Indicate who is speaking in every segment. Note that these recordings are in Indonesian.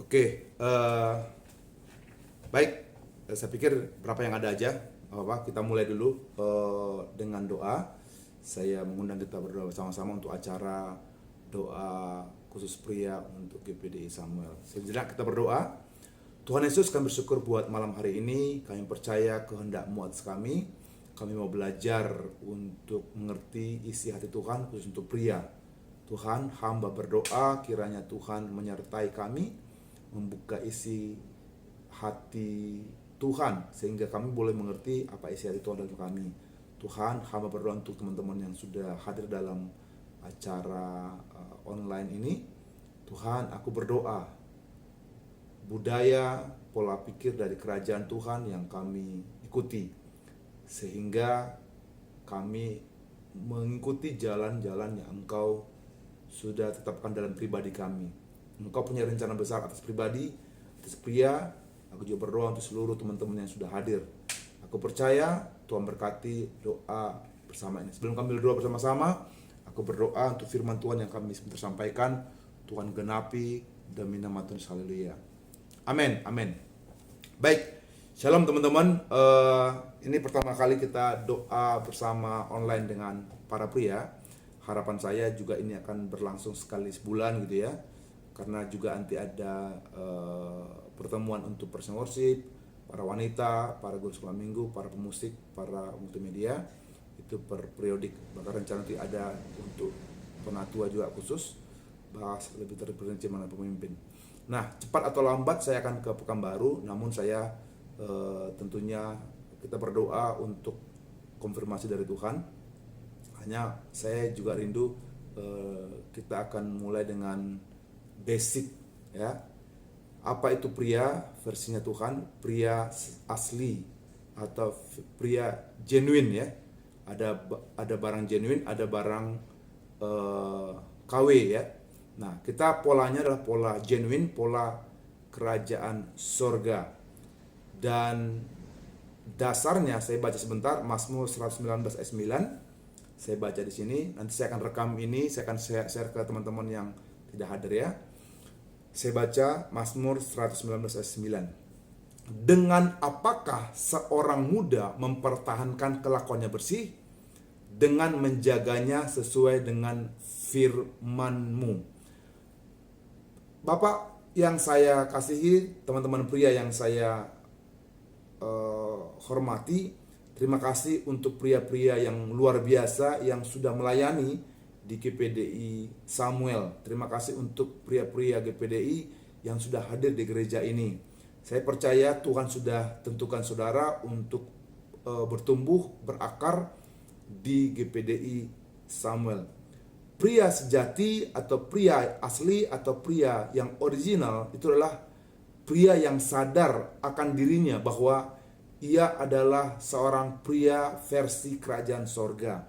Speaker 1: Oke, baik. Saya pikir berapa yang ada aja. Kita mulai dulu dengan doa. Saya mengundang kita berdoa bersama-sama untuk acara doa khusus pria untuk GPDI Samuel. Sejenak kita berdoa. Tuhan Yesus, kami bersyukur buat malam hari ini. Kami percaya kehendak-Mu atas kami. Kami mau belajar untuk mengerti isi hati Tuhan khusus untuk pria. Tuhan, hamba berdoa kiranya Tuhan menyertai kami, membuka isi hati Tuhan sehingga kami boleh mengerti apa isi hati Tuhan dalam kami. Tuhan, hamba berdoa untuk teman-teman yang sudah hadir dalam acara online ini. Tuhan, aku berdoa budaya, pola pikir dari kerajaan Tuhan yang kami ikuti, sehingga kami mengikuti jalan-jalan yang Engkau sudah tetapkan dalam pribadi kami. Engkau punya rencana besar atas pribadi, atas pria. Aku juga berdoa untuk seluruh teman-teman yang sudah hadir. Aku percaya Tuhan berkati doa bersama ini. Sebelum kami berdoa bersama-sama, aku berdoa untuk firman Tuhan yang kami sebentar sampaikan. Tuhan genapi demi nama Tuhan. Haleluya. Amin, amin. Baik, shalom teman-teman. Ini pertama kali kita doa bersama online dengan para pria. Harapan saya juga ini akan berlangsung sekali sebulan gitu ya. Karena juga nanti ada pertemuan untuk person worship, para wanita, para guru sekolah minggu, para pemusik, para multimedia. Itu per periodik. Bahkan rencana nanti ada untuk penatua juga khusus. Bahas lebih terperinci mana pemimpin. Nah, cepat atau lambat saya akan ke Pekanbaru. Namun saya tentunya kita berdoa untuk konfirmasi dari Tuhan. Hanya saya juga rindu kita akan mulai dengan basic ya. Apa itu pria versinya Tuhan? Pria asli atau pria genuine ya. Ada barang genuine, ada barang KW ya. Nah, kita polanya adalah pola genuine, pola kerajaan sorga. Dan dasarnya saya baca sebentar Mazmur 119 ayat 9. Saya baca di sini, nanti saya akan rekam ini, saya akan share ke teman-teman yang tidak hadir ya. Saya baca Mazmur 119 ayat 9. Dengan apakah seorang muda mempertahankan kelakuannya bersih? Dengan menjaganya sesuai dengan firman-Mu. Bapak yang saya kasihi, teman-teman pria yang saya hormati, terima kasih untuk pria-pria yang luar biasa yang sudah melayani di GPDI Samuel. Terima kasih untuk pria-pria GPDI yang sudah hadir di gereja ini. Saya percaya Tuhan sudah tentukan saudara untuk bertumbuh, berakar di GPDI Samuel. Pria sejati atau pria asli atau pria yang original itu adalah pria yang sadar akan dirinya bahwa ia adalah seorang pria versi kerajaan sorga.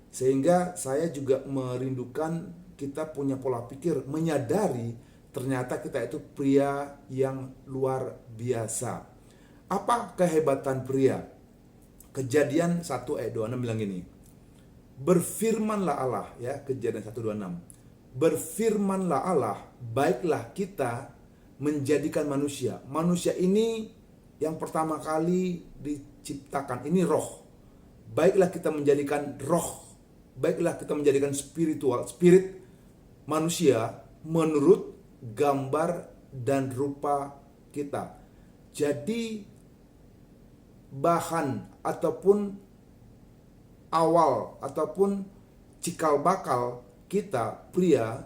Speaker 1: Sehingga saya juga merindukan kita punya pola pikir, menyadari ternyata kita itu pria yang luar biasa. Apa kehebatan pria? Kejadian 1 ayat 26 bilang gini. Berfirmanlah Allah ya, Kejadian 1:26. Berfirmanlah Allah, baiklah kita menjadikan manusia. Manusia ini yang pertama kali diciptakan, ini roh. Baiklah kita menjadikan roh, baiklah kita menjadikan spirit manusia menurut gambar dan rupa kita. Jadi bahan ataupun awal ataupun cikal bakal kita pria,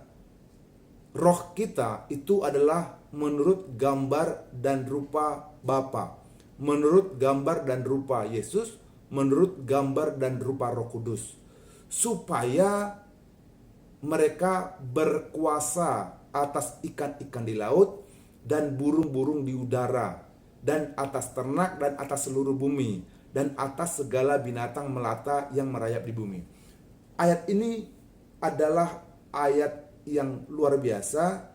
Speaker 1: roh kita itu adalah menurut gambar dan rupa Bapa, menurut gambar dan rupa Yesus, menurut gambar dan rupa Roh Kudus, supaya mereka berkuasa atas ikan-ikan di laut dan burung-burung di udara, dan atas ternak dan atas seluruh bumi, dan atas segala binatang melata yang merayap di bumi. Ayat ini adalah ayat yang luar biasa.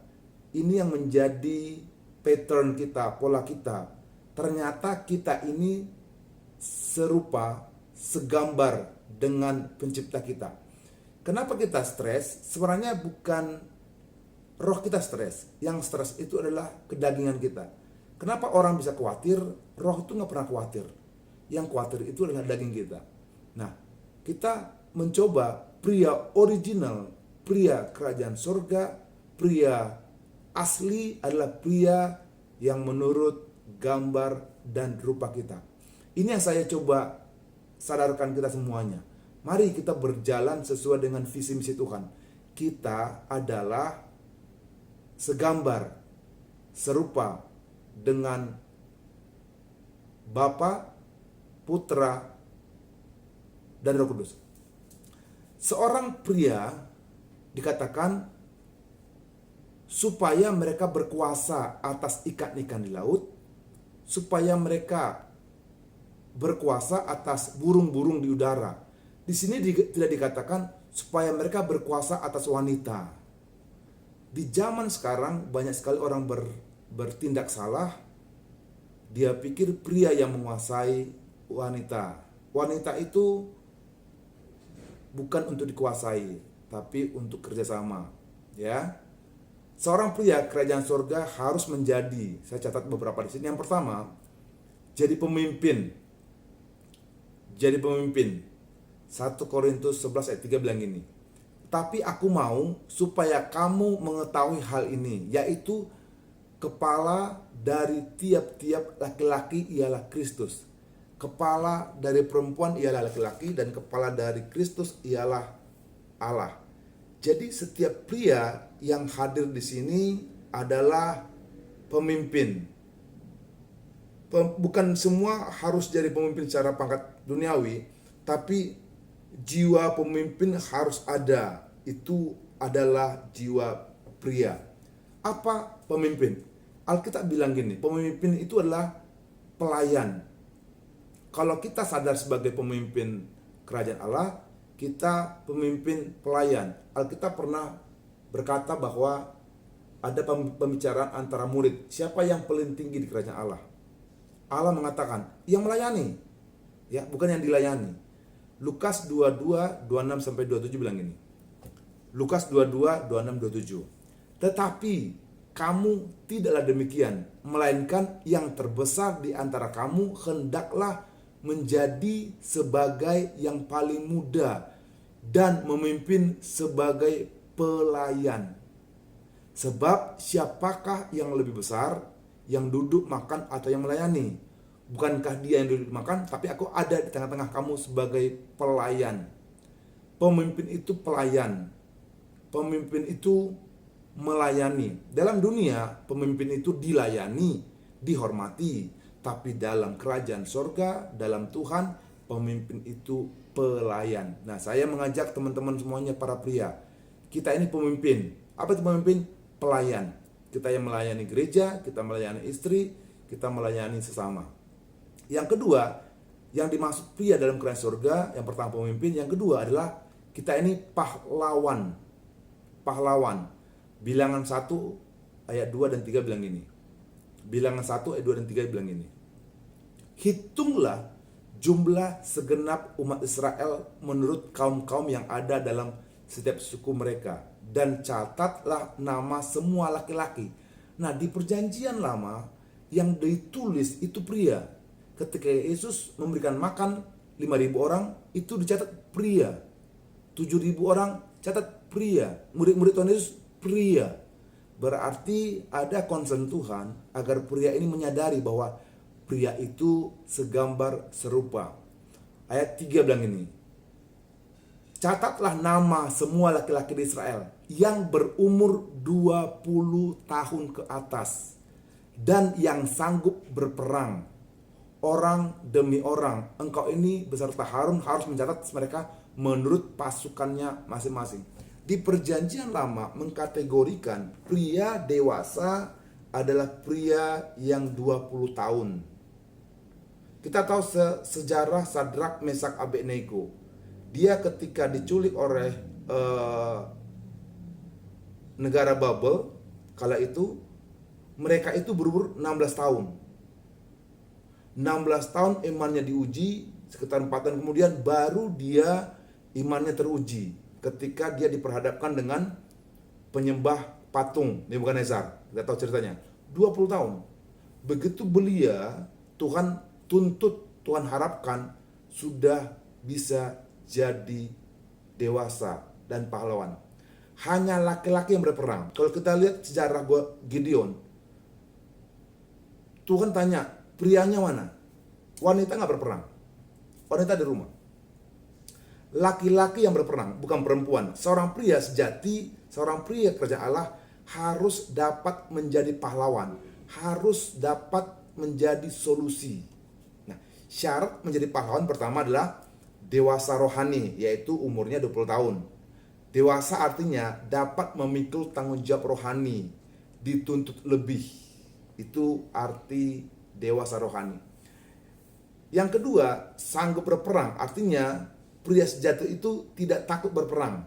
Speaker 1: Ini yang menjadi pattern kita, pola kita. Ternyata kita ini serupa, segambar dengan pencipta kita. Kenapa kita stres? Sebenarnya bukan roh kita stres. Yang stres itu adalah kedagingan kita. Kenapa orang bisa khawatir? Roh itu nggak pernah khawatir. Yang khawatir itu adalah daging kita. Nah, kita mencoba pria original, pria kerajaan surga, pria asli adalah pria yang menurut gambar dan rupa kita. Ini yang saya coba sadarkan kita semuanya. Mari kita berjalan sesuai dengan visi misi Tuhan. Kita adalah segambar, serupa dengan Bapa, Putra, dan Roh Kudus. Seorang pria dikatakan supaya mereka berkuasa atas ikan-ikan di laut, supaya mereka berkuasa atas burung-burung di udara. Di sini tidak dikatakan supaya mereka berkuasa atas wanita. Di zaman sekarang banyak sekali orang bertindak salah. Dia pikir pria yang menguasai wanita. Wanita itu bukan untuk dikuasai, tapi untuk kerjasama. Ya, seorang pria kerajaan surga harus menjadi. Saya catat beberapa di sini. Yang pertama, jadi pemimpin. Jadi pemimpin. 1 Korintus 11 ayat 3 bilang gini. Tapi aku mau supaya kamu mengetahui hal ini, yaitu kepala dari tiap-tiap laki-laki ialah Kristus. Kepala dari perempuan ialah laki-laki, dan kepala dari Kristus ialah Allah. Jadi setiap pria yang hadir di sini adalah pemimpin. Bukan semua harus jadi pemimpin secara pangkat duniawi, tapi jiwa pemimpin harus ada. Itu adalah jiwa pria. Apa pemimpin? Alkitab bilang gini, pemimpin itu adalah pelayan. Kalau kita sadar sebagai pemimpin kerajaan Allah, kita pemimpin pelayan. Alkitab pernah berkata bahwa ada pembicaraan antara murid, siapa yang paling tinggi di kerajaan Allah? Allah mengatakan, yang melayani, ya, bukan yang dilayani. Lukas 22, 26 sampai 27 bilang ini. Lukas 22, 26, 27. Tetapi kamu tidaklah demikian, melainkan yang terbesar di antara kamu hendaklah menjadi sebagai yang paling muda dan memimpin sebagai pelayan. Sebab siapakah yang lebih besar, yang duduk makan atau yang melayani? Bukankah dia yang duduk makan, tapi aku ada di tengah-tengah kamu sebagai pelayan. Pemimpin itu pelayan. Pemimpin itu melayani. Dalam dunia, pemimpin itu dilayani, dihormati. Tapi dalam kerajaan sorga, dalam Tuhan, pemimpin itu pelayan. Nah, saya mengajak teman-teman semuanya, para pria. Kita ini pemimpin. Apa itu pemimpin? Pelayan. Kita yang melayani gereja, kita melayani istri, kita melayani sesama. Yang kedua, yang dimaksud pria dalam kerajaan surga, yang pertama pemimpin, yang kedua adalah kita ini pahlawan. Pahlawan. Bilangan 1 ayat 2 dan 3 bilang gini. Bilangan 1 ayat 2 dan 3 bilang gini. Hitunglah jumlah segenap umat Israel menurut kaum-kaum yang ada dalam setiap suku mereka, dan catatlah nama semua laki-laki. Nah, di perjanjian lama yang ditulis itu pria. Ketika Yesus memberikan makan 5.000 orang, itu dicatat pria. 7.000 orang catat pria. Murid-murid Tuhan Yesus pria. Berarti ada concern Tuhan agar pria ini menyadari bahwa pria itu segambar serupa. Ayat 3 bilang ini. Catatlah nama semua laki-laki di Israel yang berumur 20 tahun ke atas dan yang sanggup berperang, orang demi orang. Engkau ini beserta Harun harus mencatat mereka menurut pasukannya masing-masing. Di perjanjian lama mengkategorikan pria dewasa adalah pria yang 20 tahun. Kita tahu sejarah Sadrak, Mesak, Abednego. Dia ketika diculik oleh negara Babel, kala itu mereka itu berumur 16 tahun. 16 tahun imannya diuji, sekitar 4 tahun kemudian baru dia imannya teruji ketika dia diperhadapkan dengan penyembah patung Nebukadnezar. Kita tahu ceritanya. 20 tahun. Begitu belia, Tuhan tuntut, Tuhan harapkan sudah bisa jadi dewasa dan pahlawan. Hanya laki-laki yang berperang. Kalau kita lihat sejarah Gideon, Tuhan tanya, prianya mana? Wanita nggak berperang. Wanita di rumah. Laki-laki yang berperang, bukan perempuan. Seorang pria sejati, seorang pria kerajaan Allah harus dapat menjadi pahlawan. Harus dapat menjadi solusi. Nah, syarat menjadi pahlawan pertama adalah dewasa rohani, yaitu umurnya 20 tahun. Dewasa artinya dapat memikul tanggung jawab rohani, dituntut lebih. Itu arti dewasa rohani. Yang kedua, sanggup berperang, artinya pria sejati itu tidak takut berperang.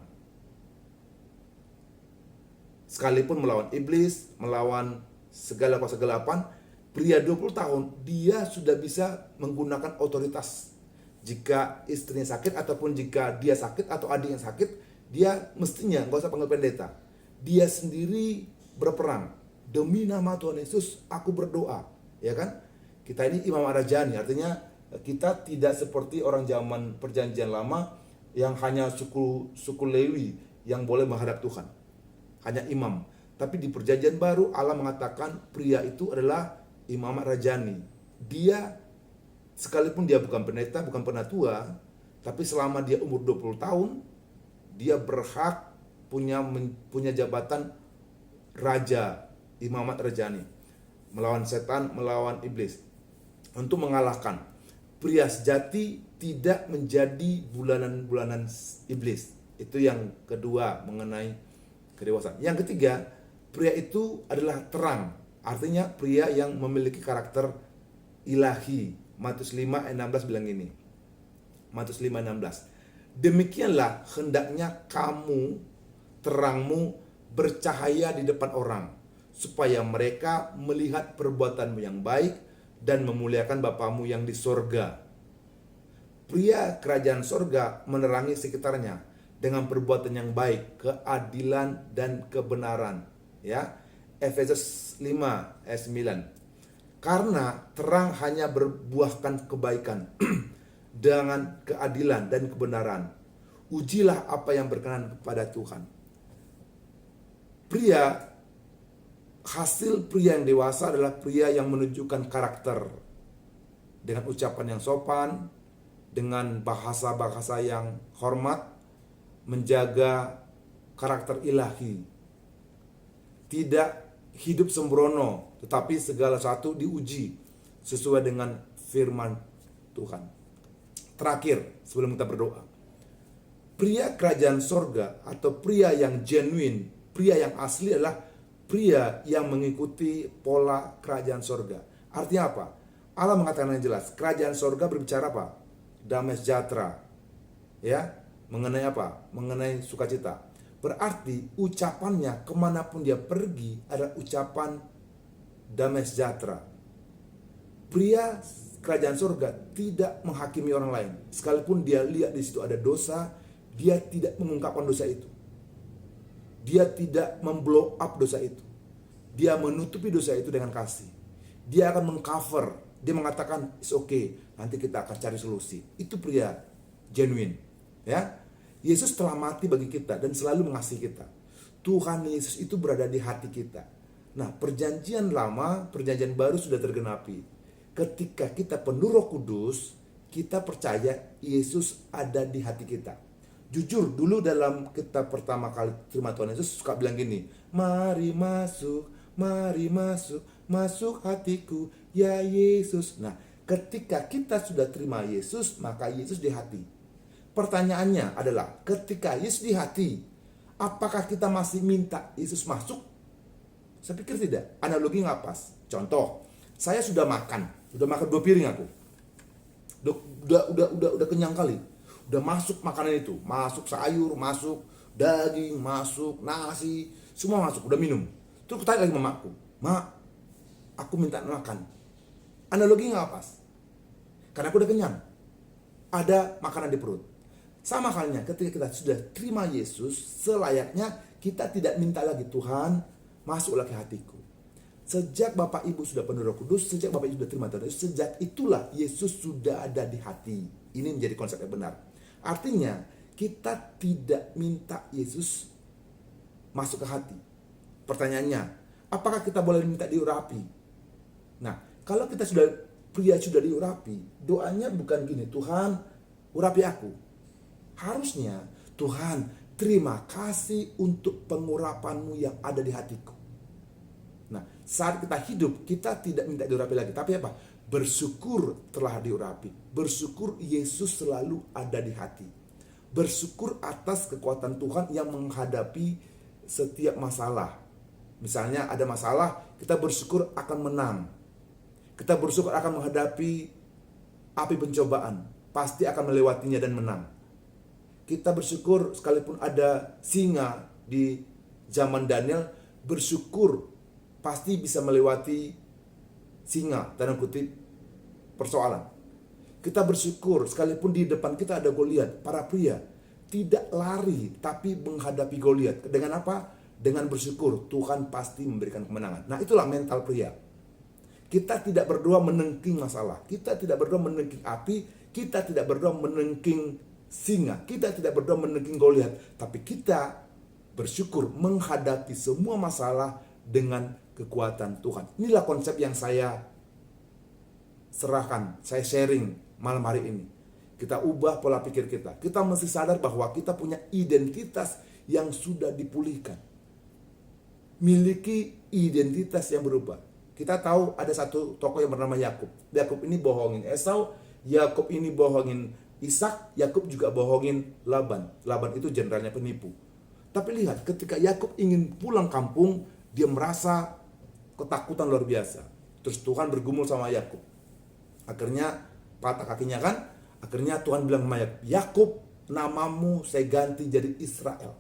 Speaker 1: Sekalipun melawan iblis, melawan segala kegelapan, pria 20 tahun, dia sudah bisa menggunakan otoritas. Jika istrinya sakit, ataupun jika dia sakit atau adiknya sakit, dia mestinya nggak usah panggil pendeta. Dia sendiri berperang. Demi nama Tuhan Yesus, aku berdoa. Ya kan? Kita ini imam rajani, artinya kita tidak seperti orang zaman perjanjian lama yang hanya suku Lewi yang boleh menghadap Tuhan. Hanya imam. Tapi di perjanjian baru Allah mengatakan pria itu adalah imam rajani. Dia sekalipun dia bukan pendeta, bukan penatua, tapi selama dia umur 20 tahun, dia berhak punya jabatan raja, imamat rajani, melawan setan, melawan iblis, untuk mengalahkan. Pria sejati tidak menjadi bulanan-bulanan iblis. Itu yang kedua mengenai kedewasaan. Yang ketiga, pria itu adalah terang. Artinya pria yang memiliki karakter ilahi. Matius 5 ayat 16 bilang gini. Matius 5 ayat 16. Demikianlah hendaknya kamu, terangmu, bercahaya di depan orang, supaya mereka melihat perbuatanmu yang baik dan memuliakan Bapamu yang di sorga. Pria kerajaan sorga menerangi sekitarnya dengan perbuatan yang baik, keadilan dan kebenaran. Ya, Efesus 5 ayat 9. Karena terang hanya berbuahkan kebaikan dengan keadilan dan kebenaran. Ujilah apa yang berkenan kepada Tuhan. Hasil pria yang dewasa adalah pria yang menunjukkan karakter dengan ucapan yang sopan, dengan bahasa-bahasa yang hormat, menjaga karakter ilahi. Tidak hidup sembrono, tetapi segala satu diuji sesuai dengan firman Tuhan. Terakhir, sebelum kita berdoa, pria kerajaan sorga atau pria yang genuine, pria yang asli adalah pria yang mengikuti pola kerajaan sorga. Artinya apa? Allah mengatakan yang jelas, kerajaan sorga berbicara apa? Damai sejahtera. Ya, mengenai apa? Mengenai sukacita. Berarti ucapannya kemanapun dia pergi adalah ucapan damai sejahtera. Pria kerajaan surga tidak menghakimi orang lain. Sekalipun dia lihat di situ ada dosa, dia tidak mengungkapkan dosa itu. Dia tidak memblow up dosa itu. Dia menutupi dosa itu dengan kasih. Dia akan mengcover. Dia mengatakan, it's okay, nanti kita akan cari solusi. Itu pria genuine. Ya, Yesus telah mati bagi kita dan selalu mengasihi kita. Tuhan Yesus itu berada di hati kita. Nah, perjanjian lama, perjanjian baru sudah tergenapi. Ketika kita penuh Roh Kudus, kita percaya Yesus ada di hati kita. Jujur, dulu dalam kita pertama kali terima Tuhan Yesus suka bilang gini, mari masuk, masuk hatiku, ya Yesus. Nah, ketika kita sudah terima Yesus, maka Yesus di hati. Pertanyaannya adalah, ketika Yesus di hati, apakah kita masih minta Yesus masuk? Saya pikir tidak. Analogi nggak pas. Contoh, saya sudah makan 2 piring aku. Udah kenyang kali. Udah masuk makanan itu, masuk sayur, masuk daging, masuk nasi, semua masuk, udah minum. Terus aku tanya lagi mamaku, "Mak, aku minta makan." Analogi nggak pas. Karena aku udah kenyang. Ada makanan di perut. Sama halnya ketika kita sudah terima Yesus, selayaknya kita tidak minta lagi, Tuhan, masuklah ke hatiku. Sejak Bapak Ibu sudah penuh Roh Kudus, sejak Bapak Ibu sudah terima Tuhan Yesus, sejak itulah Yesus sudah ada di hati. Ini menjadi konsep yang benar. Artinya, kita tidak minta Yesus masuk ke hati. Pertanyaannya, apakah kita boleh minta diurapi? Nah, kalau kita pria sudah diurapi, doanya bukan gini, Tuhan urapi aku. Harusnya, Tuhan terima kasih untuk pengurapan-Mu yang ada di hatiku. Nah, saat kita hidup, kita tidak minta diurapi lagi. Tapi apa? Bersyukur telah diurapi. Bersyukur Yesus selalu ada di hati. Bersyukur atas kekuatan Tuhan yang menghadapi setiap masalah. Misalnya ada masalah, kita bersyukur akan menang. Kita bersyukur akan menghadapi api pencobaan. Pasti akan melewatinya dan menang. Kita bersyukur sekalipun ada singa di zaman Daniel, bersyukur pasti bisa melewati singa, tanda kutip, persoalan. Kita bersyukur sekalipun di depan kita ada Goliat, para pria tidak lari tapi menghadapi Goliat. Dengan apa? Dengan bersyukur, Tuhan pasti memberikan kemenangan. Nah, itulah mental pria. Kita tidak berdoa menengking masalah, kita tidak berdoa menengking api, kita tidak berdoa menengking singa, kita tidak berdoa menengking Goliat, tapi kita bersyukur menghadapi semua masalah dengan kekuatan Tuhan. Inilah konsep yang saya serahkan, saya sharing malam hari ini. Kita ubah pola pikir kita. Kita mesti sadar bahwa kita punya identitas yang sudah dipulihkan. Miliki identitas yang berubah. Kita tahu ada satu tokoh yang bernama Yakub. Yakub ini bohongin Esau, Yakub ini bohongin Ishak, Yakub juga bohongin Laban. Laban itu jenderalnya penipu. Tapi lihat, ketika Yakub ingin pulang kampung, dia merasa ketakutan luar biasa. Terus Tuhan bergumul sama Yakub. Akhirnya patah kakinya kan? Akhirnya Tuhan bilang sama Yakub, Yakub, namamu saya ganti jadi Israel.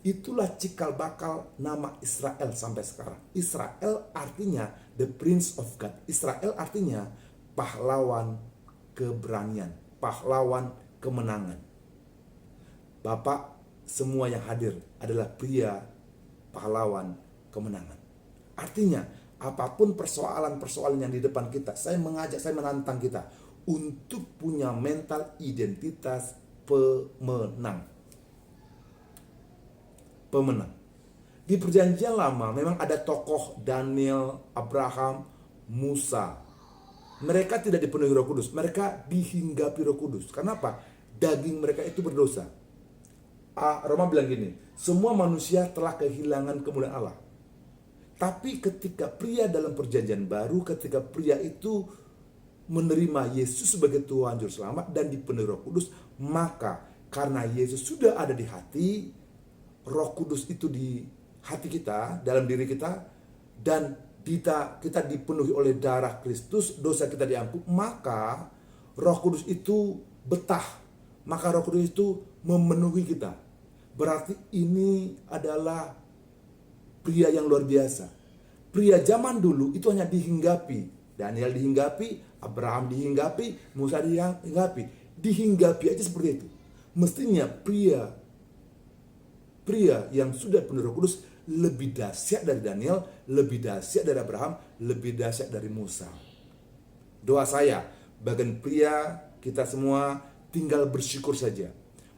Speaker 1: Itulah cikal bakal nama Israel sampai sekarang. Israel artinya the Prince of God. Israel artinya pahlawan keberanian, pahlawan kemenangan. Bapak, semua yang hadir adalah pria pahlawan kemenangan. Artinya, apapun persoalan-persoalan yang di depan kita, saya menantang kita untuk punya mental identitas pemenang. Pemenang. Di perjanjian lama memang ada tokoh Daniel, Abraham, Musa. Mereka tidak dipenuhi Roh Kudus, mereka dihinggapi Roh Kudus. Kenapa? Daging mereka itu berdosa. Roma bilang gini, semua manusia telah kehilangan kemuliaan Allah. Tapi ketika pria dalam perjanjian baru, ketika pria itu menerima Yesus sebagai Tuhan Juru Selamat dan dipenuhi Roh Kudus, maka karena Yesus sudah ada di hati, Roh Kudus itu di hati kita, dalam diri kita, dan kita dipenuhi oleh darah Kristus, dosa kita diampuni, maka Roh Kudus itu betah, maka Roh Kudus itu memenuhi kita. Berarti ini adalah pria yang luar biasa. Pria zaman dulu itu hanya dihinggapi. Daniel dihinggapi, Abraham dihinggapi, Musa dihinggapi. Dihinggapi aja seperti itu. Mestinya pria yang sudah penuh Roh Kudus lebih dahsyat dari Daniel, lebih dahsyat dari Abraham, lebih dahsyat dari Musa. Doa saya, bagian pria kita semua tinggal bersyukur saja.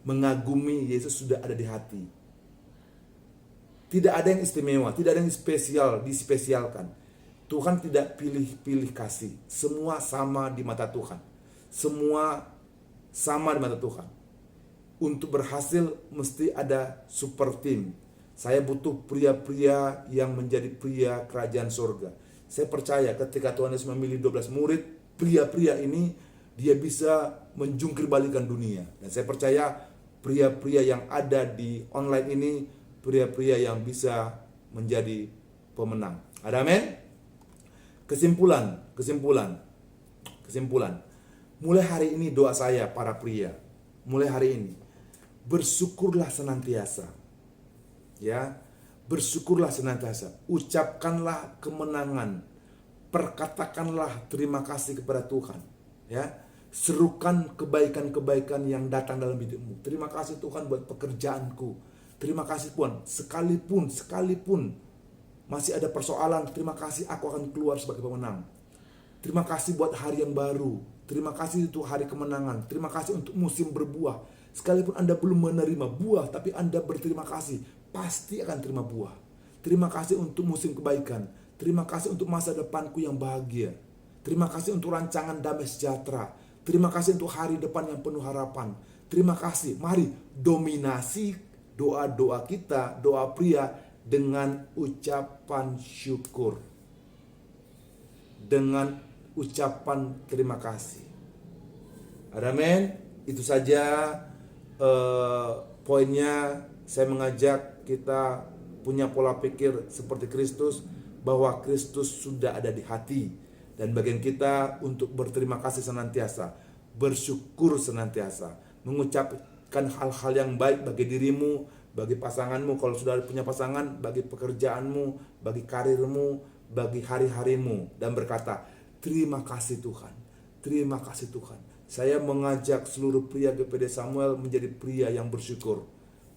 Speaker 1: Mengagumi Yesus sudah ada di hati. Tidak ada yang istimewa, tidak ada yang spesial, dispesialkan. Tuhan tidak pilih-pilih kasih. Semua sama di mata Tuhan. Semua sama di mata Tuhan. Untuk berhasil mesti ada super team. Saya butuh pria-pria yang menjadi pria kerajaan surga. Saya percaya ketika Tuhan Yesus memilih 12 murid, pria-pria ini dia bisa menjungkir balikan dunia. Dan saya percaya pria-pria yang ada di online ini, pria-pria yang bisa menjadi pemenang. Ada amin? Kesimpulan. Mulai hari ini doa saya para pria. Mulai hari ini bersyukurlah senantiasa. Ya, bersyukurlah senantiasa. Ucapkanlah kemenangan. Perkatakanlah terima kasih kepada Tuhan. Ya, serukan kebaikan-kebaikan yang datang dalam hidupmu. Terima kasih Tuhan buat pekerjaanku. Terima kasih Tuhan, sekalipun masih ada persoalan, terima kasih aku akan keluar sebagai pemenang. Terima kasih buat hari yang baru. Terima kasih untuk hari kemenangan. Terima kasih untuk musim berbuah. Sekalipun Anda belum menerima buah, tapi Anda berterima kasih, pasti akan terima buah. Terima kasih untuk musim kebaikan. Terima kasih untuk masa depanku yang bahagia. Terima kasih untuk rancangan damai sejahtera. Terima kasih untuk hari depan yang penuh harapan. Terima kasih. Mari dominasi doa-doa kita, doa pria, dengan ucapan syukur. Dengan ucapan terima kasih. Amin. Itu saja poinnya. Saya mengajak kita punya pola pikir seperti Kristus, bahwa Kristus sudah ada di hati, dan bagian kita untuk berterima kasih senantiasa, bersyukur senantiasa, mengucapkan hal-hal yang baik bagi dirimu, bagi pasanganmu kalau sudah punya pasangan, bagi pekerjaanmu, bagi karirmu, bagi hari-harimu, dan berkata, terima kasih Tuhan, terima kasih Tuhan. Saya mengajak seluruh pria GPD Samuel menjadi pria yang bersyukur,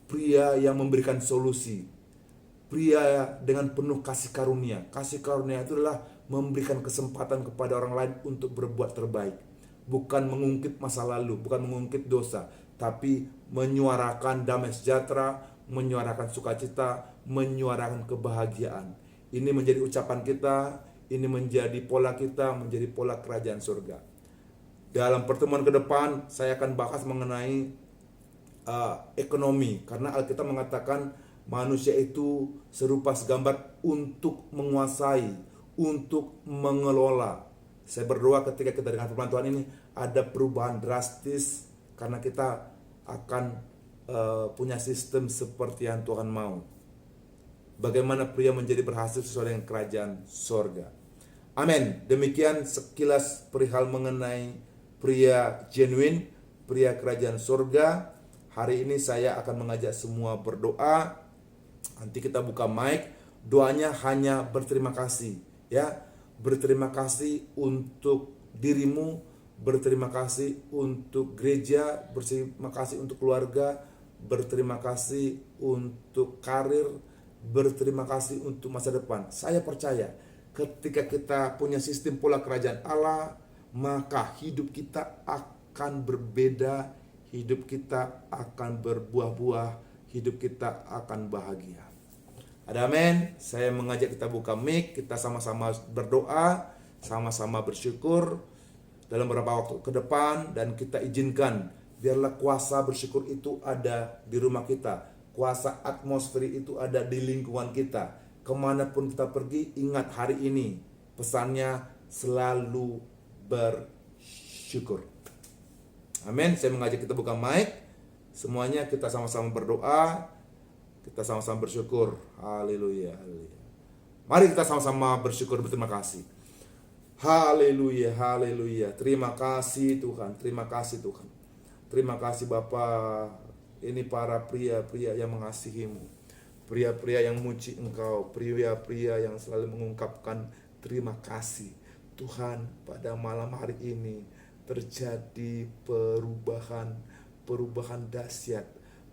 Speaker 1: pria yang memberikan solusi, pria dengan penuh kasih karunia. Kasih karunia itu adalah memberikan kesempatan kepada orang lain untuk berbuat terbaik. Bukan mengungkit masa lalu, bukan mengungkit dosa, tapi menyuarakan damai sejahtera, menyuarakan sukacita, menyuarakan kebahagiaan. Ini menjadi ucapan kita, ini menjadi pola kita, menjadi pola kerajaan surga. Dalam pertemuan ke depan, saya akan bahas mengenai ekonomi, karena Alkitab mengatakan manusia itu serupa segambar untuk menguasai, untuk mengelola. Saya berdoa ketika kita dengan firman Tuhan ini ada perubahan drastis, karena kita akan punya sistem seperti yang Tuhan mau. Bagaimana pria menjadi berhasil sesuai dengan kerajaan sorga. Amin. Demikian sekilas perihal mengenai pria genuine, pria kerajaan sorga. Hari ini saya akan mengajak semua berdoa. Nanti kita buka mic. Doanya hanya berterima kasih, ya. Berterima kasih untuk dirimu, berterima kasih untuk gereja, berterima kasih untuk keluarga, berterima kasih untuk karir, berterima kasih untuk masa depan. Saya percaya ketika kita punya sistem pola kerajaan Allah, maka hidup kita akan berbeda, hidup kita akan berbuah-buah, hidup kita akan bahagia. Ada amin. Saya mengajak kita buka mic, kita sama-sama berdoa, sama-sama bersyukur dalam beberapa waktu ke depan, dan kita izinkan biarlah kuasa bersyukur itu ada di rumah kita, kuasa atmosfer itu ada di lingkungan kita. Kemanapun kita pergi, ingat hari ini pesannya selalu bersyukur. Amin. Saya mengajak kita buka mic, semuanya kita sama-sama berdoa, kita sama-sama bersyukur. Haleluya, haleluya. Mari kita sama-sama bersyukur, berterima kasih. Haleluya, haleluya. Terima kasih Tuhan, terima kasih Tuhan. Terima kasih Bapa. Ini para pria-pria yang mengasihi-Mu, pria-pria yang memuji Engkau, pria-pria yang selalu mengungkapkan terima kasih. Tuhan, pada malam hari ini terjadi perubahan dahsyat,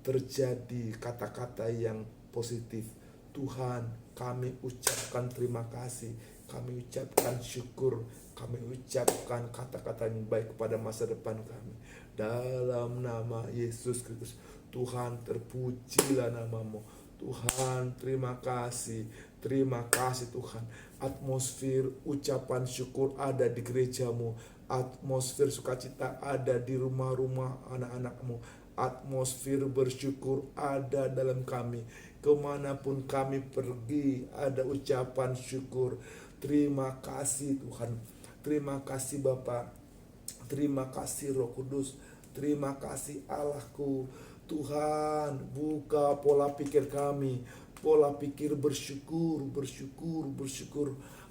Speaker 1: terjadi kata-kata yang positif. Tuhan, kami ucapkan terima kasih, kami ucapkan syukur, kami ucapkan kata-kata yang baik kepada masa depan kami. Dalam nama Yesus Kristus, Tuhan, terpujilah nama-Mu. Tuhan, terima kasih Tuhan. Atmosfer ucapan syukur ada di gereja-Mu, atmosfer sukacita ada di rumah-rumah anak-anak-Mu, atmosfer bersyukur ada dalam kami. Kemanapun kami pergi ada ucapan syukur. Terima kasih Tuhan, terima kasih Bapa, terima kasih Roh Kudus, terima kasih Allahku. Tuhan, buka pola pikir kami, pola pikir bersyukur.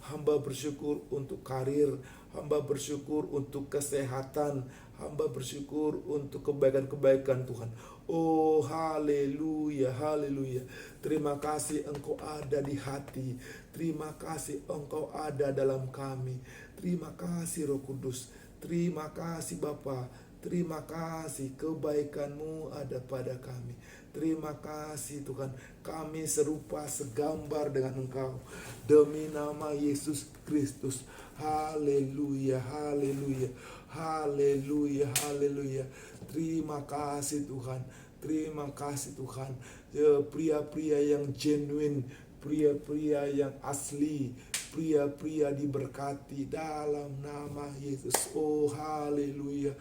Speaker 1: Hamba bersyukur untuk karir, hamba bersyukur untuk kesehatan, hamba bersyukur untuk kebaikan-kebaikan Tuhan. Oh haleluya, haleluya. Terima kasih Engkau ada di hati, terima kasih Engkau ada dalam kami. Terima kasih Roh Kudus, terima kasih Bapa, Terima kasih kebaikan-Mu ada pada kami. Terima kasih Tuhan, kami serupa segambar dengan Engkau. Demi nama Yesus Kristus. Haleluya, haleluya, haleluya, haleluya. Terima kasih Tuhan, terima kasih Tuhan. Pria-pria yang genuine, pria-pria yang asli, pria-pria diberkati dalam nama Yesus. Oh haleluya.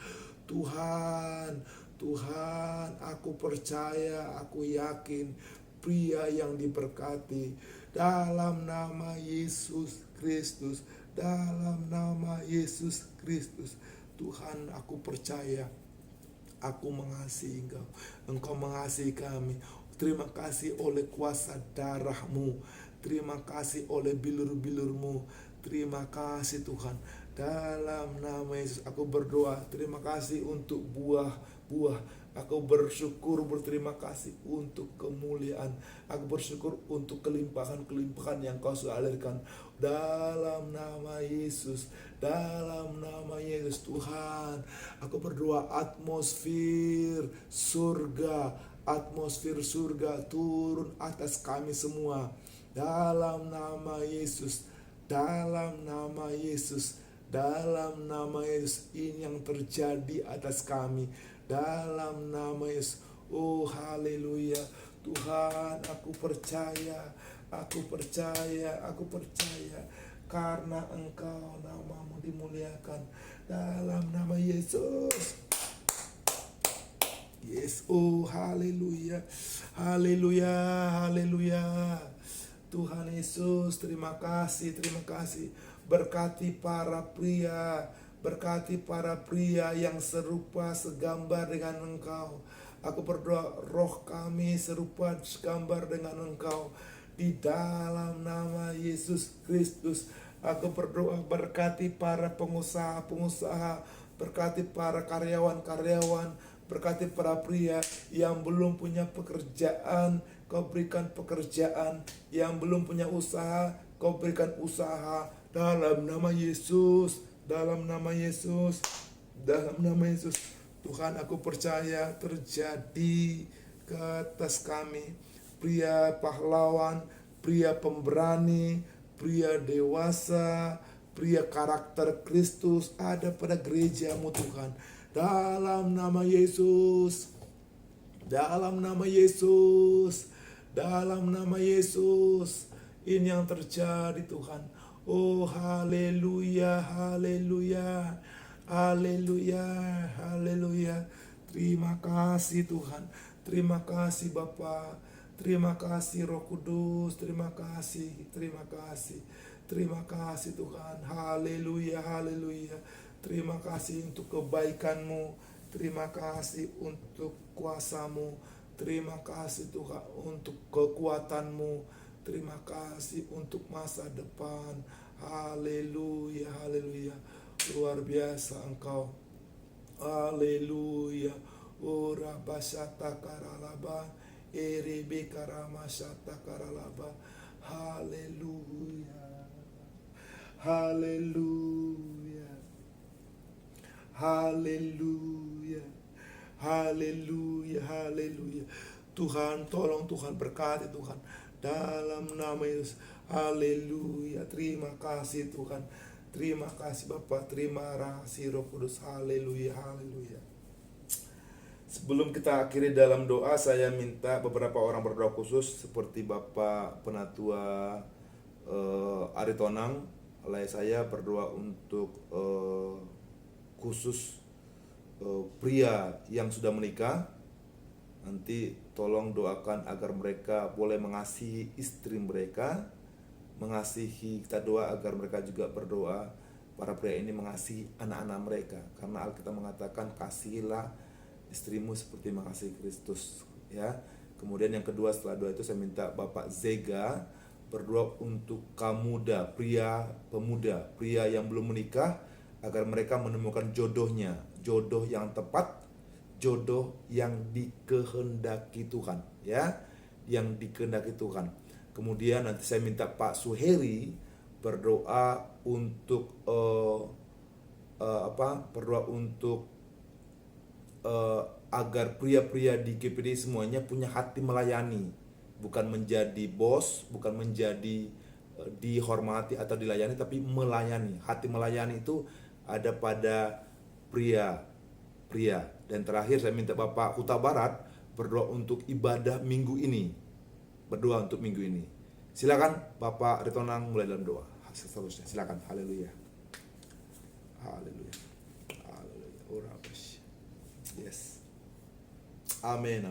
Speaker 1: Tuhan, Tuhan, aku percaya, aku yakin pria yang diberkati dalam nama Yesus Kristus, dalam nama Yesus Kristus. Tuhan, aku percaya, aku mengasihi Engkau, Engkau mengasihi kami. Terima kasih oleh kuasa darah-Mu, terima kasih oleh bilur-bilur-Mu. Terima kasih Tuhan, dalam nama Yesus aku berdoa. Terima kasih untuk buah-buah. Aku bersyukur, berterima kasih untuk kemuliaan. Aku bersyukur untuk kelimpahan-kelimpahan yang Kau sudah alirkan. Dalam nama Yesus, dalam nama Yesus Tuhan, aku berdoa atmosfer surga turun atas kami semua. Dalam nama Yesus, dalam nama Yesus, dalam nama Yesus, ini yang terjadi atas kami. Dalam nama Yesus. Oh haleluya. Tuhan, aku percaya, aku percaya, aku percaya. Karena Engkau, nama-Mu dimuliakan. Dalam nama Yesus. Yes, oh haleluya, haleluya, haleluya. Tuhan Yesus, terima kasih, terima kasih. Berkati para pria, berkati para pria yang serupa segambar dengan Engkau. Aku berdoa roh kami serupa segambar dengan Engkau. Di dalam nama Yesus Kristus, aku berdoa berkati para pengusaha-pengusaha, berkati para karyawan-karyawan, berkati para pria yang belum punya pekerjaan, Kau berikan pekerjaan. Yang belum punya usaha, Kau berikan usaha. Dalam nama Yesus, dalam nama Yesus, dalam nama Yesus. Tuhan, aku percaya terjadi ke atas kami. Pria pahlawan, pria pemberani, pria dewasa, pria karakter Kristus ada pada gereja-Mu Tuhan. Dalam nama Yesus, dalam nama Yesus, dalam nama Yesus, ini yang terjadi Tuhan. Oh haleluya, haleluya, haleluya, haleluya. Terima kasih Tuhan, terima kasih Bapa, terima kasih Roh Kudus, terima kasih, terima kasih, terima kasih Tuhan. Haleluya, haleluya. Terima kasih untuk kebaikan-Mu, terima kasih untuk kuasa-Mu, terima kasih Tuhan untuk kekuatan-Mu, terima kasih untuk masa depan. Haleluya, haleluya. Luar biasa Engkau. Haleluya. Ora basyata karalaba, erebe karamasyata karalaba. Haleluya. Haleluya. Haleluya. Haleluya. Haleluya. Tuhan, tolong Tuhan, berkati Tuhan dalam nama Yesus. Haleluya. Terima kasih Tuhan. Terima kasih Bapa. Terima kasih Roh Kudus. Haleluya. Haleluya. Sebelum kita akhiri dalam doa, saya minta beberapa orang berdoa khusus seperti Bapak Penatua Aritonang. Oleh saya berdoa untuk khusus pria yang sudah menikah. Nanti tolong doakan agar mereka boleh mengasihi istri mereka, mengasihi, kita doa agar mereka juga berdoa para pria ini mengasihi anak-anak mereka, karena Alkitab mengatakan kasihilah istrimu seperti mengasihi Kristus, ya. Kemudian yang kedua, setelah doa itu saya minta Bapak Zega berdoa untuk kaum muda, pemuda, pria yang belum menikah, agar mereka menemukan jodohnya, jodoh yang tepat, jodoh yang dikehendaki Tuhan, ya, yang dikehendaki Tuhan. Kemudian nanti saya minta Pak Suheri berdoa untuk berdoa untuk agar pria-pria di GPD semuanya punya hati melayani, bukan menjadi bos, bukan menjadi dihormati atau dilayani, tapi melayani. Hati melayani itu ada pada pria. Dan terakhir saya minta Bapak Huta Barat berdoa untuk ibadah minggu ini. Berdoa untuk minggu ini. Silakan Bapak Ritonang mulai dalam doa. Seterusnya silakan. Haleluya. Haleluya. Haleluya. Yes. Amin.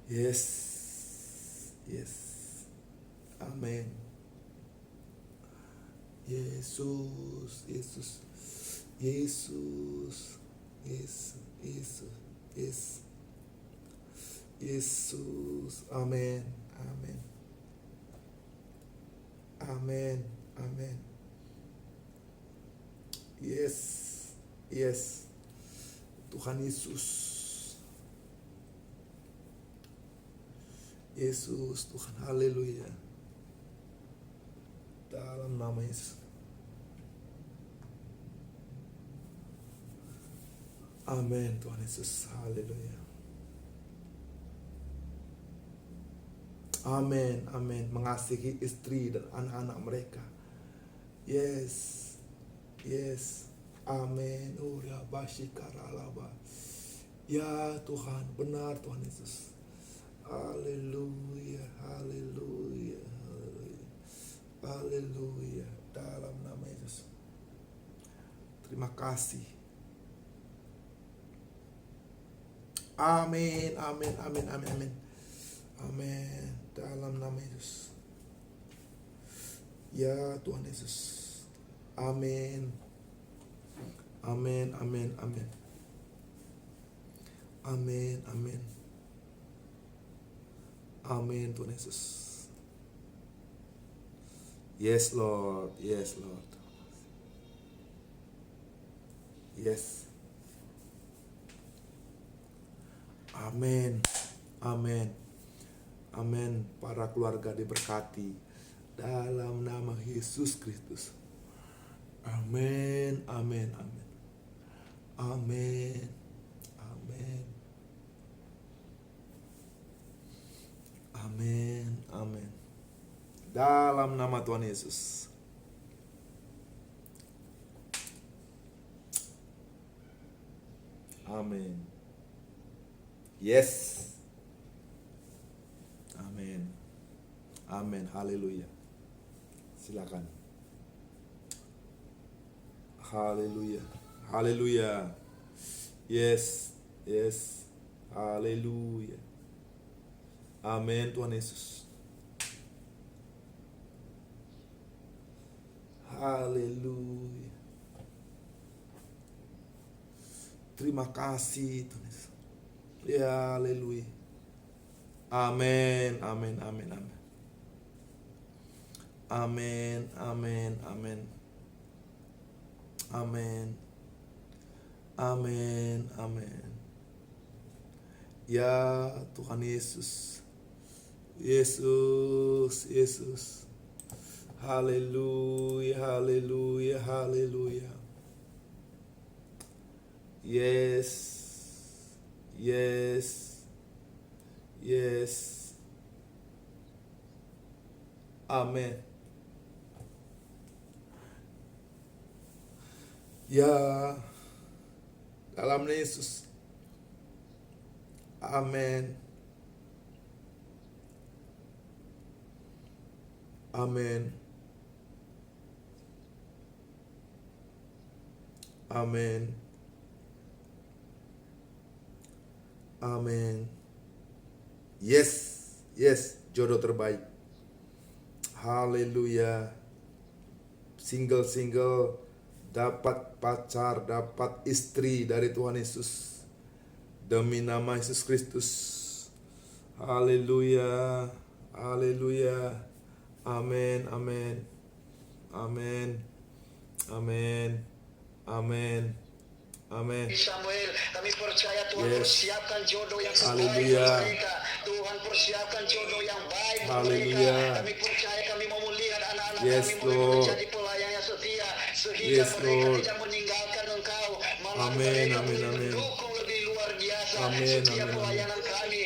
Speaker 1: Yes. Amin. Yesus. Amin. Yes. Tuhan Yesus, Tuhan, haleluya. Dalam nama Yesus. Amin, Tuhan Yesus, haleluya. Amin. Mengasihi istri dan anak-anak mereka. Yes. Amin. Ya Tuhan, benar Tuhan Yesus. Haleluya. Dalam nama Yesus. Terima kasih. Amin. Dalam nama Yesus. Ya Tuhan Yesus. Amin. Amin Tuhan Yesus. Yes Lord. Yes. Amin. Para keluarga diberkati dalam nama Yesus Kristus. Amin. Dalam nama Tuhan Yesus. Amin. Yes. Amin. Haleluya. Silakan. Haleluya. Yes. Haleluya. Amin Tuhan Yesus. Haleluya. Terima kasih Tuhan Yesus. Ya, haleluya. Amin. Ya Tuhan Yesus. Haleluya. Yes. Amin. Ya, dalam Yesus. Amin. Yes, jodoh terbaik. Haleluya. Single dapat pacar, dapat istri dari Tuhan Yesus. Demi nama Yesus Kristus. Haleluya. Amin.
Speaker 2: Samuel, kami percaya Tuhan persiapkan jodoh yang terbaik
Speaker 1: Haleluya.
Speaker 2: untuk mereka. Tuhan persiapkan jodoh yang baik untuk
Speaker 1: Haleluya.
Speaker 2: mereka. Kami percaya kami mau melihat anak-anak
Speaker 1: Yes,
Speaker 2: kami
Speaker 1: Lord.
Speaker 2: menjadi pelayan yang setia sehingga
Speaker 1: Yes,
Speaker 2: mereka
Speaker 1: Lord.
Speaker 2: tidak meninggalkan Engkau.
Speaker 1: Amin,
Speaker 2: mereka
Speaker 1: amin,
Speaker 2: boleh
Speaker 1: amin.
Speaker 2: mendukung lebih luar biasa
Speaker 1: Amin,
Speaker 2: setiap
Speaker 1: amin,
Speaker 2: pelayanan kami,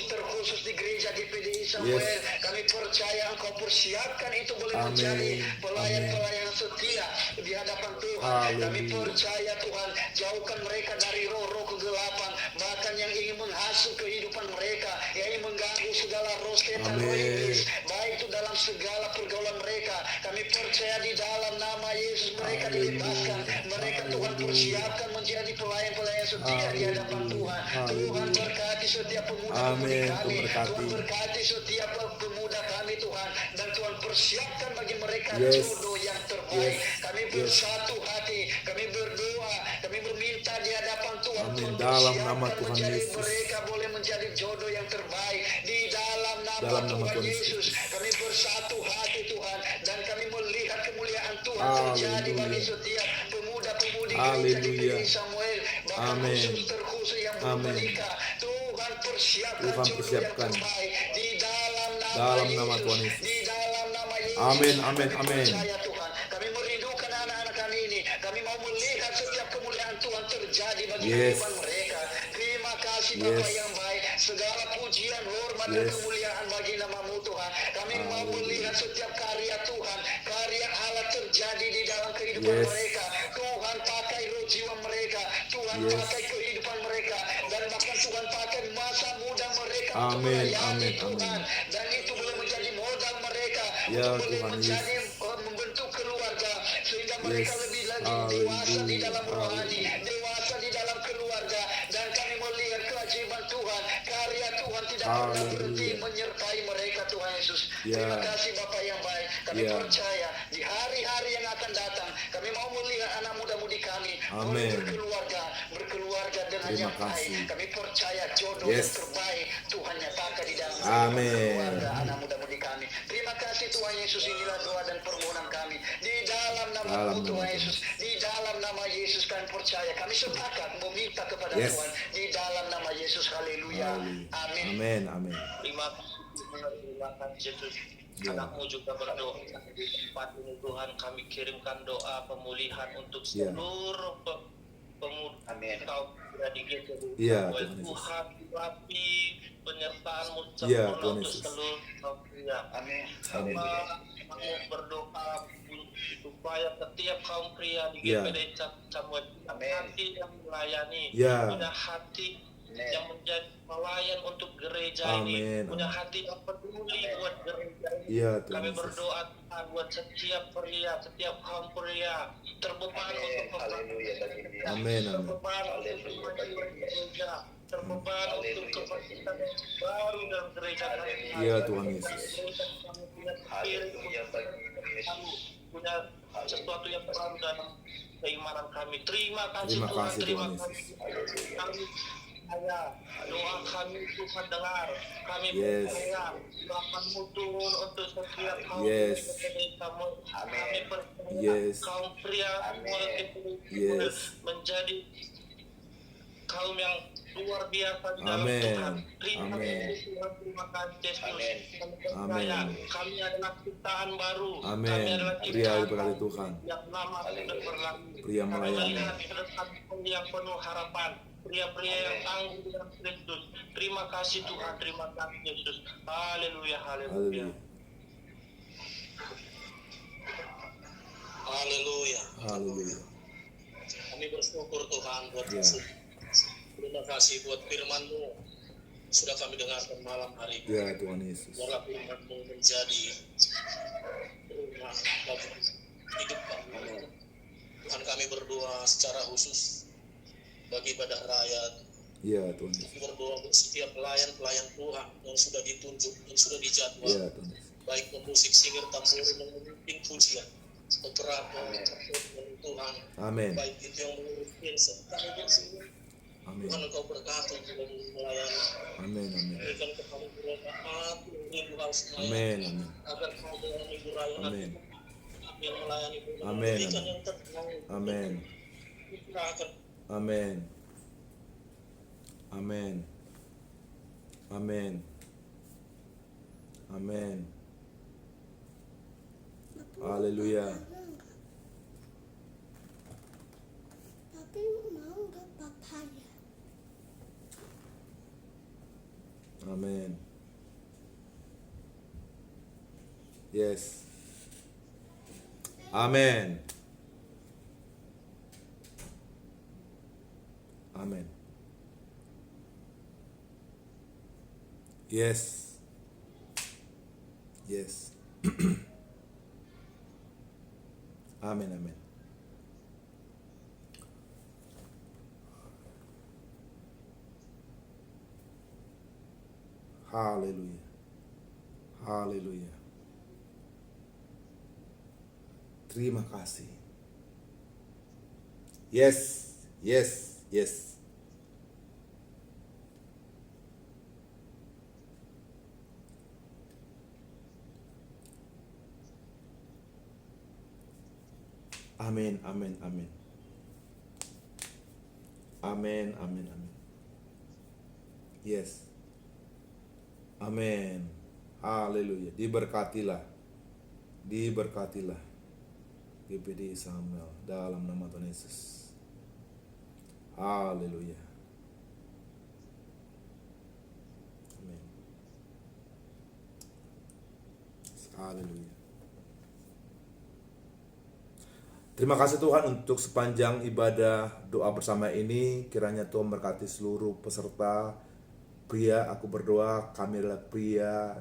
Speaker 2: terkhusus di gereja GPDI Samuel.
Speaker 1: Yes.
Speaker 2: Kami percaya Engkau persiapkan itu boleh
Speaker 1: Amin,
Speaker 2: menjadi
Speaker 1: amin.
Speaker 2: pelayan-pelayan setia di hadapan Tuhan. Kami
Speaker 1: Haleluya.
Speaker 2: percaya Tuhan, jauhkan mereka dari roh-roh kegelapan, bahkan yang ingin menghasut kehidupan mereka, yang ingin mengganggu segala roh setan, roh
Speaker 1: Amin.
Speaker 2: iblis, baik itu dalam segala pergaulan mereka. Kami percaya di dalam nama Yesus mereka dibebaskan. Mereka Tuhan persiapkan menjadi pelayan-pelayan setia di hadapan Tuhan. Tuhan berkati setiap pemuda-pemudi
Speaker 1: Amin,
Speaker 2: kami.
Speaker 1: Tuhan berkati.
Speaker 2: Tuhan berkati setiap pemuda kami Tuhan. Dan Tuhan persiapkan bagi mereka
Speaker 1: Yes.
Speaker 2: jodoh yang terbaik.
Speaker 1: Yes.
Speaker 2: Kami
Speaker 1: Yes.
Speaker 2: bersatu hati. Kami berdoa. Kami meminta di hadapan Tuhan.
Speaker 1: Amin.
Speaker 2: Tuhan
Speaker 1: Dalam
Speaker 2: persiapkan
Speaker 1: nama Tuhan
Speaker 2: menjadi
Speaker 1: Yesus.
Speaker 2: mereka boleh menjadi jodoh yang terbaik. Di dalam nama
Speaker 1: Dalam nama
Speaker 2: Tuhan
Speaker 1: Tuhan
Speaker 2: Yesus.
Speaker 1: Yesus.
Speaker 2: Kami bersatu hati Tuhan. Dan kami melihat kemuliaan Tuhan
Speaker 1: Haleluya.
Speaker 2: terjadi bagi setiap pemuda-pemudi gereja
Speaker 1: Haleluya.
Speaker 2: GPDI Samuel. Bahkan
Speaker 1: Amin.
Speaker 2: terkhusus yang belum
Speaker 1: Amin.
Speaker 2: menikah. Tuhan persiapkan
Speaker 1: Tuhan
Speaker 2: jodoh
Speaker 1: persiapkan.
Speaker 2: yang terbaik. Di dalam nama
Speaker 1: Dalam
Speaker 2: Yesus.
Speaker 1: nama Tuhan Yesus.
Speaker 2: Di dalam nama Yesus.
Speaker 1: Amin, amin,
Speaker 2: Kami
Speaker 1: amin.
Speaker 2: percaya Tuhan. Kami merindukan anak-anak kami ini. Kami mau melihat setiap kemuliaan Tuhan terjadi bagi
Speaker 1: Yes.
Speaker 2: kehidupan mereka. Terima kasih
Speaker 1: Yes.
Speaker 2: Bapa yang baik. Segala pujian, hormat dan
Speaker 1: Yes.
Speaker 2: kemuliaan bagi nama-Mu Tuhan. Kami mau melihat setiap karya Tuhan, karya Allah terjadi di dalam kehidupan
Speaker 1: Yes.
Speaker 2: mereka. Tuhan pakai roh jiwa mereka. Tuhan
Speaker 1: Yes.
Speaker 2: pakai kehidupan mereka. Dan bahkan Tuhan pakai masa muda mereka untuk
Speaker 1: Amin,
Speaker 2: melayani
Speaker 1: amin,
Speaker 2: Tuhan.
Speaker 1: amin.
Speaker 2: Dan itu boleh menjadi modal mereka
Speaker 1: Ya,
Speaker 2: untuk boleh
Speaker 1: Tuhan
Speaker 2: menjadi
Speaker 1: Yesus.
Speaker 2: membentuk keluarga sehingga mereka
Speaker 1: Yes.
Speaker 2: lebih lagi dewasa di
Speaker 1: Haleluya.
Speaker 2: dalam rohani,
Speaker 1: Haleluya.
Speaker 2: dewasa di dalam keluarga. Dan kami melihat keajaiban Tuhan, karya Tuhan tidak pernah
Speaker 1: Haleluya.
Speaker 2: berhenti menyertai mereka Tuhan Yesus.
Speaker 1: Ya.
Speaker 2: Terima kasih Bapa yang baik. Kami
Speaker 1: Ya.
Speaker 2: percaya di hari-hari yang akan datang kami mau melihat anak muda-mudi kami boleh
Speaker 1: Amin.
Speaker 2: berkeluarga dengan
Speaker 1: Terima
Speaker 2: yang baik.
Speaker 1: kasih.
Speaker 2: Kami percaya jodoh
Speaker 1: Yes.
Speaker 2: yang terbaik Tuhan nyatakan di dalam
Speaker 1: Amin.
Speaker 2: keluarga anak muda-mudi kami. Terima kasih Tuhan Yesus, inilah doa dan permohonan kami di dalam
Speaker 1: Dalam
Speaker 2: nama-Mu
Speaker 1: nama
Speaker 2: Tuhan
Speaker 1: Tuhan
Speaker 2: Yesus. Di dalam nama Yesus kami percaya, kami sepakat meminta kepada
Speaker 1: Yes.
Speaker 2: Tuhan di dalam nama Yesus. Haleluya.
Speaker 1: Haleluya.
Speaker 2: Amin.
Speaker 1: Amin. Amin.
Speaker 3: Terima kasih Tuhan, terima kasih Yesus.
Speaker 1: Ya.
Speaker 3: Anakmu juga berdoa di tempat ini Tuhan, kami kirimkan doa pemulihan untuk
Speaker 1: Ya.
Speaker 3: seluruh pemuda
Speaker 2: Amin.
Speaker 3: kau di GPDI
Speaker 1: Ya,
Speaker 3: Samuel.
Speaker 1: Tuhan Yesus.
Speaker 3: Tuhan berapi penyertaan-Mu
Speaker 1: Ya,
Speaker 3: sempurna
Speaker 1: Tuhan
Speaker 3: untuk
Speaker 1: Yesus.
Speaker 3: seluruh kaum pria.
Speaker 2: Amin.
Speaker 1: Amin.
Speaker 3: Kami berdoa supaya setiap kaum pria di
Speaker 1: Ya.
Speaker 3: GPDI Samuel punya
Speaker 2: Amin.
Speaker 3: hati yang melayani,
Speaker 1: Ya.
Speaker 3: punya hati
Speaker 2: Amin.
Speaker 3: yang menjadi pelayan untuk gereja ini,
Speaker 1: Amin.
Speaker 3: punya hati yang peduli buat gereja ini.
Speaker 1: Ya, Tuhan
Speaker 3: Kami
Speaker 1: Yesus.
Speaker 3: berdoa Tuhan buat setiap pria, setiap kaum pria terbeban
Speaker 2: Amin.
Speaker 3: untuk
Speaker 2: Haleluya bagi dia.
Speaker 1: Amin. Amin.
Speaker 3: terbeban untuk kemajuan gereja, terbeban untuk kebangkitan yang baru dalam gereja kami.
Speaker 1: Ya, Tuhan Yesus.
Speaker 3: Kami punya spirit
Speaker 2: Haleluya bagi Yesus.
Speaker 3: punya sesuatu yang baru dalam keimanan kami. Terima kasih
Speaker 1: Terima
Speaker 3: Tuhan,
Speaker 1: kasih,
Speaker 3: terima
Speaker 1: Tuhan
Speaker 3: kasih.
Speaker 1: Yesus.
Speaker 3: Kami percaya doa kami Tuhan dengar. Kami
Speaker 1: Yes.
Speaker 3: percaya Tuhan-Mu turun untuk setiap kaum
Speaker 1: Yes.
Speaker 3: kamu. Kami percaya
Speaker 1: Yes.
Speaker 3: kaum pria semua
Speaker 1: Yes.
Speaker 3: menjadi kaum yang luar biasa di dalam
Speaker 1: Amin.
Speaker 3: Tuhan. Terima
Speaker 1: Amin.
Speaker 3: kasih Tuhan, terima kasih Yesus.
Speaker 2: Amin.
Speaker 3: Kami percaya
Speaker 1: Amin.
Speaker 3: kami adalah ciptaan baru.
Speaker 1: Amin.
Speaker 3: Kami adalah
Speaker 1: Pria
Speaker 3: ciptaan
Speaker 1: diberkati
Speaker 3: baru
Speaker 1: Tuhan.
Speaker 3: yang lama sudah berlalu.
Speaker 1: Pria
Speaker 3: Kami
Speaker 1: melayani.
Speaker 3: melihat ke depan yang penuh harapan. Pria-pria yang tangguh dalam Kristus. Terima kasih Tuhan, terima kasih Yesus. Haleluya, haleluya.
Speaker 1: Haleluya.
Speaker 4: Haleluya.
Speaker 1: Haleluya.
Speaker 4: Kami bersyukur Tuhan buat
Speaker 1: Ya.
Speaker 4: kasih. Terima kasih buat firman-Mu. Sudah kami dengarkan malam hari ini.
Speaker 1: Ya, Tuhan Yesus.
Speaker 4: Biarlah firman-Mu menjadi rumah bagi hidup kami. Tuhan, kami berdoa secara khusus bagi pada rakyat.
Speaker 1: Ya, Tuhan Yesus.
Speaker 4: Kami berdoa untuk setiap pelayan-pelayan Tuhan yang sudah ditunjuk, yang sudah dijadwal.
Speaker 1: Ya, Tuhan Yesus.
Speaker 4: Baik pemusik, singer, tamburi, dan memimpin pujian. Operator, Tuhan.
Speaker 1: Amin.
Speaker 4: Baik itu yang menguruskan serta yang
Speaker 1: Amin.
Speaker 4: Tuhan, Engkau berkati dalam melayani.
Speaker 1: Amin. Amin.
Speaker 4: Berikan kepada berkat rindu hal semuanya.
Speaker 1: Amin. Amin.
Speaker 4: Agar kau dengan ibu raya
Speaker 1: Amin.
Speaker 4: yang melayani Tuhan.
Speaker 1: Amin.
Speaker 4: Berikan yang terbaik.
Speaker 1: Amin.
Speaker 4: Serahkan
Speaker 1: Amin. Amin. Amin. Amin. Haleluya.
Speaker 5: Tapi mau
Speaker 1: Amin. Yes. Amin. Amin. Yes. Yes. Amin, amin. Haleluya. Haleluya. Terima kasih. Yes. Yes. Yes. Amin, amin, amin. Amin, amin, amin. Yes. Amin. Haleluya. Diberkatilah. Diberkatilah. GPD Samuel dalam nama Tuhan Yesus. Haleluya. Amin. Haleluya. Terima kasih Tuhan untuk sepanjang ibadah doa bersama ini. Kiranya Tuhan berkati seluruh peserta. Pria, aku berdoa, kami adalah pria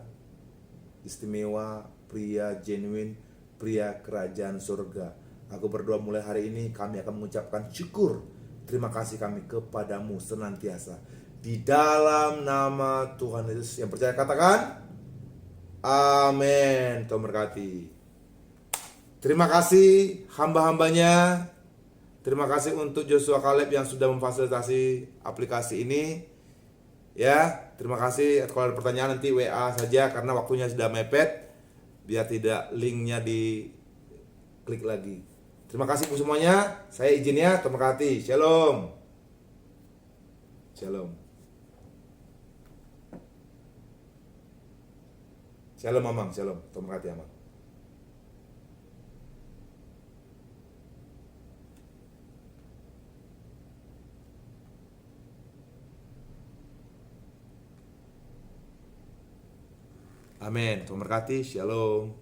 Speaker 1: istimewa, pria genuine, pria kerajaan surga. Aku berdoa mulai hari ini kami akan mengucapkan syukur, terima kasih kami kepadamu senantiasa. Di dalam nama Tuhan Yesus, yang percaya katakan amin. Tuhan berkati. Terima kasih hamba-hambanya. Terima kasih untuk Joshua Caleb yang sudah memfasilitasi aplikasi ini. Ya, terima kasih. Kalau ada pertanyaan nanti WA saja karena waktunya sudah mepet. Biar tidak linknya diklik lagi. Terima kasih untuk semuanya. Saya izin ya, terima kasih. Shalom. Shalom. Shalom Mamang, shalom. Terima kasih Mamang. Amin. Tuhan berkati. Shalom.